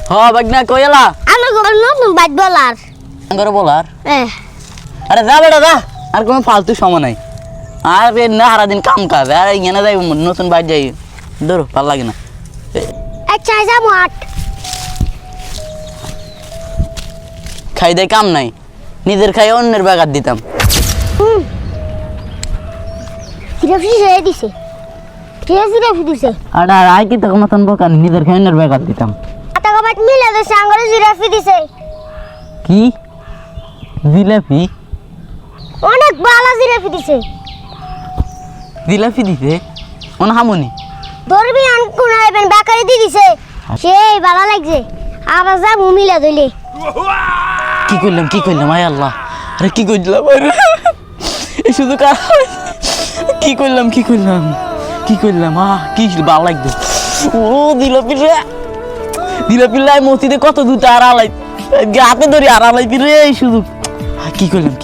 বাগনা কইলা আমার ঘর নতুন বাইট বলার আঙ্গর বলার হ্যাঁ আরে যা বেটা যা আর কোনো ফালতু সময় নাই আর না সারাদিন কাম কাজ আর এখানে যাই নতুন বাইর যাই ধরো ভালো লাগে না আচ্ছা যা মাঠ খাই দেয় কাম নাই নিজের খাই অন্যের বাগার দিতাম সিরাফি ছেড়ে দিছে সিরাফি দিছে আর আয় কি তখন মতন বোকা নিজের খাই অন্যের বাগার দিতাম আটা কবাট মিলে দিছে আঙ্গরে সিরাফি দিছে কি জিলাপি অনেক ভালো সিরাফি দিছে জিলাপি দিতে অন হামনি ধরবি আন কোন আইবেন বেকারি দি দিছে সেই ভালো লাগছে আবার যা মিলে দইলে কি করলাম আয় আল্লাহ আরে কি করলাম এই শুধু কি করলাম কি ভালো লাগবে ও জিলাপি লাই মসজিদে কত দুটা আর আলাই হাতে ধরি আর আলাই রে শুধু কি করলাম